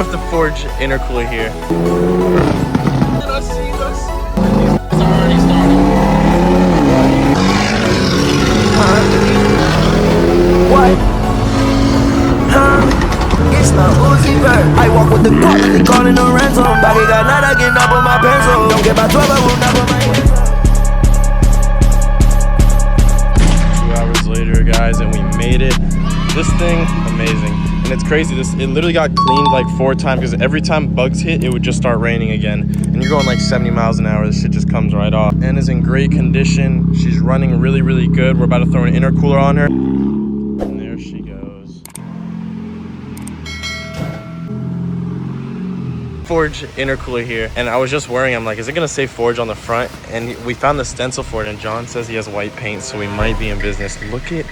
With the Forge intercooler here. Let's see. It's already started. What? It's the Uzi bird. I walk with the clock, they calling the ransom. Baggy got nada, getting up on my pencil. Don't get by 12, I will not put my hands up. 2 hours later, guys, and we made it. This thing, amazing. And it's crazy, it literally got cleaned like 4 times because every time bugs hit, it would just start raining again. And you're going like 70 miles an hour, this shit just comes right off. And is in great condition. She's running really, really good. We're about to throw an intercooler on her. And there she goes. Forge intercooler here. And I was just worrying, I'm like, is it gonna say Forge on the front? And we found the stencil for it, and John says he has white paint, so we might be in business. Look at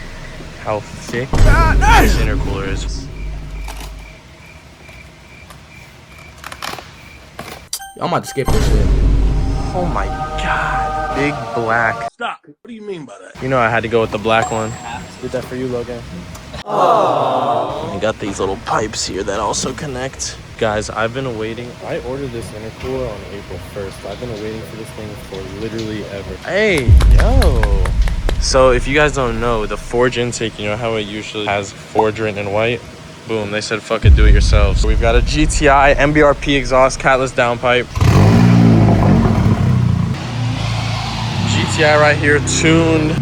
how thick this intercooler is. I'm about to skip this shit. Oh my god. Big black. Stop. What do you mean by that? You know I had to go with the black one. Did that for you, Logan. Oh. I got these little pipes here that also connect. Guys, I've been waiting. I ordered this intercooler on April 1st. I've been waiting for this thing for literally ever. Hey, yo. So if you guys don't know, the Forge intake, you know how it usually has Forge written in white? Boom, they said fuck it, do it yourselves. So we've got a GTI MBRP exhaust catless downpipe. GTI right here, tuned.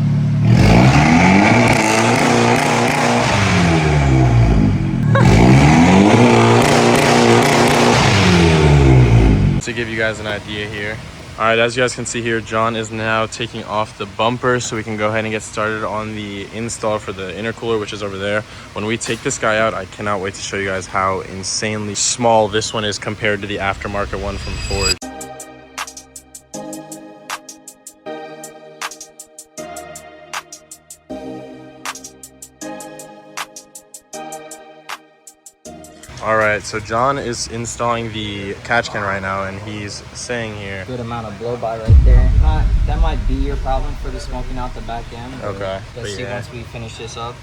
To give you guys an idea here. All right, as you guys can see here, John is now taking off the bumper so we can go ahead and get started on the install for the intercooler, which is over there. When we take this guy out, I cannot wait to show you guys how insanely small this one is compared to the aftermarket one from Ford. All right, so John is installing the catch can right now, and he's saying here. Good amount of blow by right there. That might be your problem for the smoking out the back end. Okay. Let's see once we finish this up.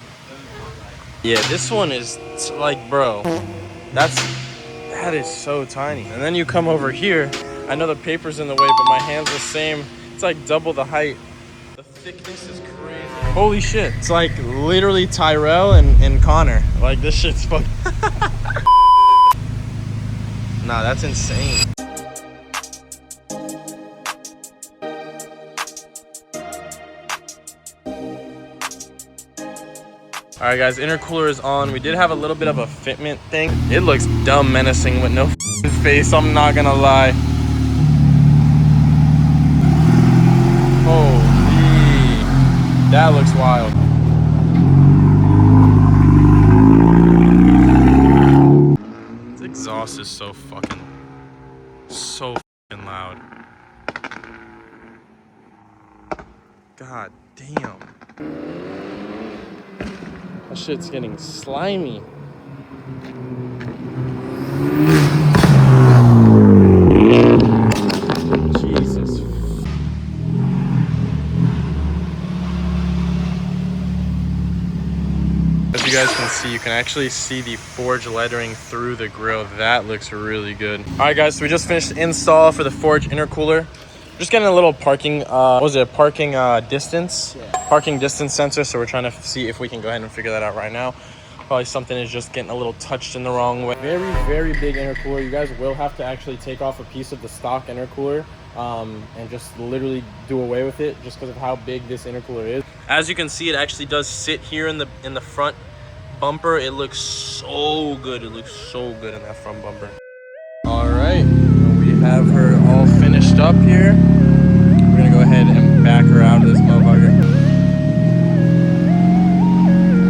Yeah, this one is like, bro, that is so tiny. And then you come over here. I know the paper's in the way, but my hand's the same. It's like double the height. The thickness is crazy. Holy shit. It's like literally Tyrell and Connor. Like, this shit's fucking... Nah, that's insane. All right, guys, intercooler is on. We did have a little bit of a fitment thing. It looks dumb menacing with no face, I'm not gonna lie. Holy, that looks wild. This exhaust is so fucking loud. God damn. That shit's getting slimy. Jesus. As you guys can see, you can actually see the Forge lettering through the grill. That looks really good. All right, guys, so we just finished the install for the Forge intercooler. Just getting a little parking, parking distance? Yeah. Parking distance sensor, so we're trying to see if we can go ahead and figure that out right now. Probably something is just getting a little touched in the wrong way. Very, very big intercooler. You guys will have to actually take off a piece of the stock intercooler and just literally do away with it just because of how big this intercooler is. As you can see, it actually does sit here in the front bumper. It looks so good. It looks so good in that front bumper. All right, we have her all finished up here. We're gonna go ahead and back her out of this motherfucker.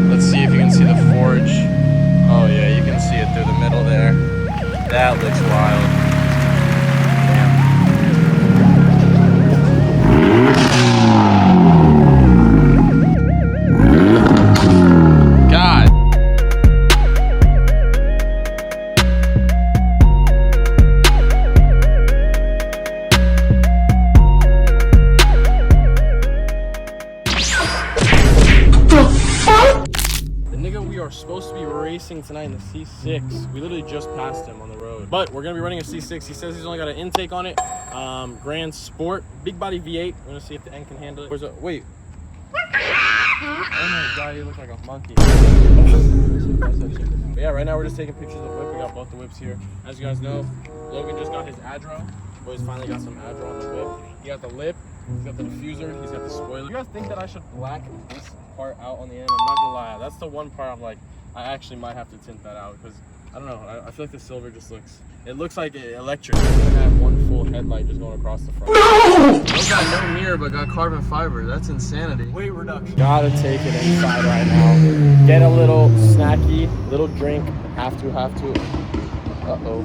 Let's see if you can see the Forge. Oh yeah, you can see it through the middle there. That looks wild. God. The nigga we are supposed to be racing racing tonight in the C6. We literally just passed him on the road. But we're gonna be running a C6. He says he's only got an intake on it. Grand Sport, big body V8. We're gonna see if the N can handle it. Where's the, wait. Oh my god, you look like a monkey. But yeah, right now we're just taking pictures of the whip. We got both the whips here. As you guys know, Logan just got his Adro. Boys finally got some Adro on the whip. He got the lip, he's got the diffuser, he's got the spoiler. You guys think that I should black this part out on the end? I'm not gonna lie. That's the one part I'm like, I actually might have to tint that out because I don't know. I feel like the silver just looks, it looks like electric. It's gonna have one full headlight just going across the front. No! Those got no mirror but got carbon fiber. That's insanity. Weight reduction. Gotta take it inside right now. Get a little snacky, little drink. Have to. Uh-oh.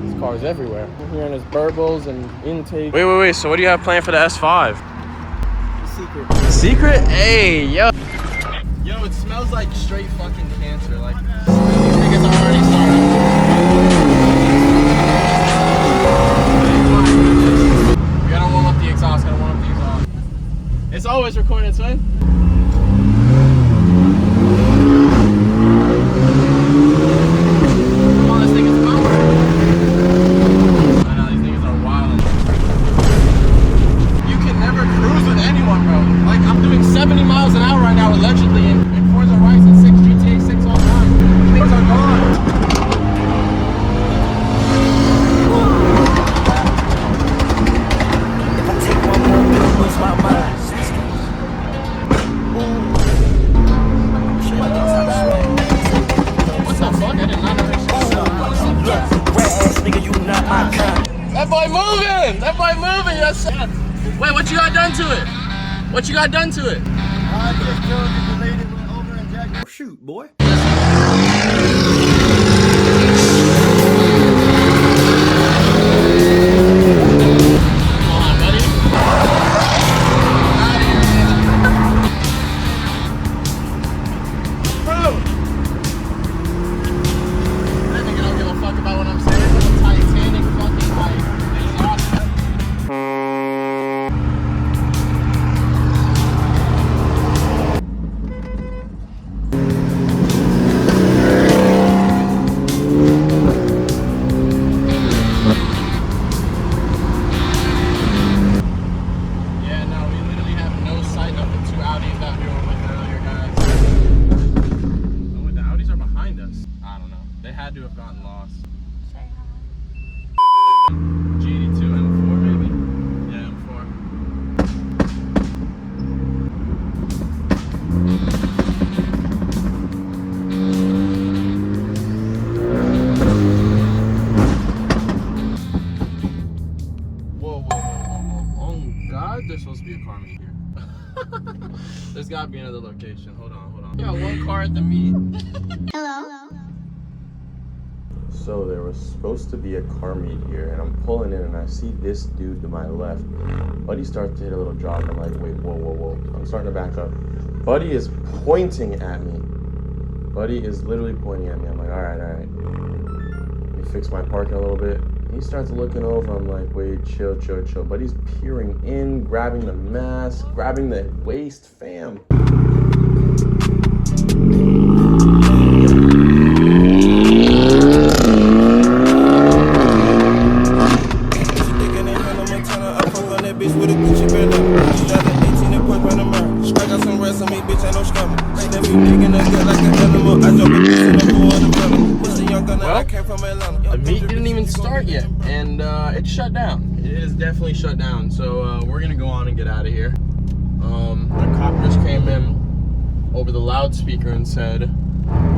This car's everywhere. I'm hearing his burbles and intake. Wait. So what do you have planned for the S5? Secret. Secret? Hey, yo. Yo, it smells like straight fucking cancer. Like, these niggas are already starting. We gotta warm up the exhaust. It's always recording, son. Come on, this thing is power. I know, these niggas are wild. You can never cruise with anyone, bro. Like, I'm doing 70 miles an hour right now, allegedly, in Forza Horizon 6 GTA 6 all time. These things are gone. If I take one more pill, lose my mind. What's the fuck? I did not know this. Rat ass nigga, you not my kind. That boy moving! That boy moving, yes. Wait, what you got done to it? What you got done to it? I just told you the lady went over and jacked. Oh, shoot, boy. Come on, buddy. Bro! That nigga don't give a fuck about what I'm saying. It's a Titanic fucking life. Yeah, no, we literally have no sight of the two Audis that we were with earlier, guys. Oh, wait, the Audis are behind us. I don't know. They had to have gotten lost. G82 M4 maybe? Yeah, M4. Whoa. Oh God, there's supposed to be a car meet here. There's gotta be another location. Hold on. We got one car at the meet. So there was supposed to be a car meet here, and I'm pulling in and I see this dude to my left. Buddy starts to hit a little jog. I'm like, wait, whoa. I'm starting to back up. Buddy is pointing at me. Buddy is literally pointing at me. I'm like, all right. Let me fix my parking a little bit. He starts looking over. I'm like, wait, chill. Buddy's peering in, grabbing the mask, grabbing the waist, fam. The meet didn't even start yet, and it's shut down. It is definitely shut down. So we're gonna go on and get out of here. The cop just came in over the loudspeaker and said,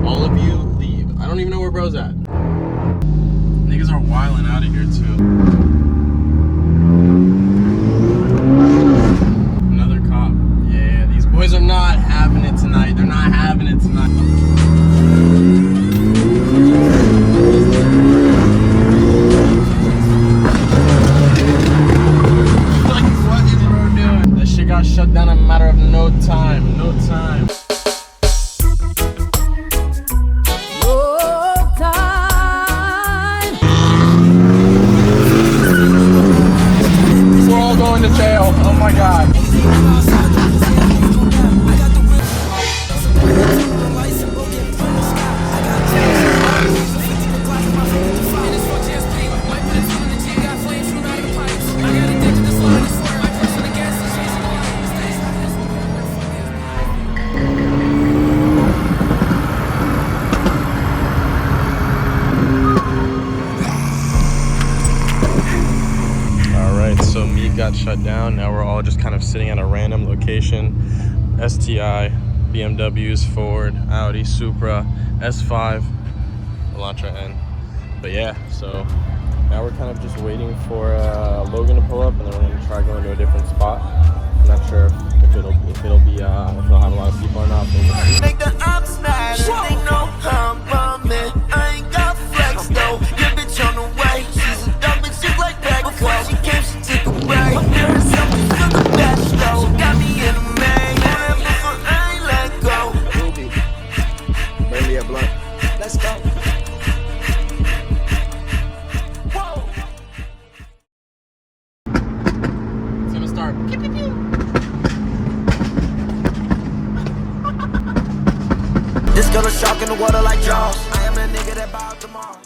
"All of you leave." I don't even know where bro's at. Niggas are wilding out of here too. Another cop. Yeah, these boys are not having it tonight. They're not having it tonight. Like, what is bro doing? This shit got shut down in a matter of no time. got shut down. Now we're all just kind of sitting at a random location. STI, BMWs, Ford, Audi, Supra, S5, Elantra N. But yeah, so now we're kind of just waiting for Logan to pull up, and then we're gonna try going to a different spot. I'm not sure if it'll be if it'll have a lot of people or not. Make the ops mad, they know I'm bumming. I ain't got flex though. Your bitch on the way. She's a dumb bitch, she's like back. Before she came, she took a break. My parents helped me feel the best though. She got me in a maze. Before I ain't let go. Ruby, bring me a blunt. Let's go. Whoa. It's gonna start. Pew, pew, pew. This girl is shark in the water like Jaws. I am that nigga that bowed tomorrow.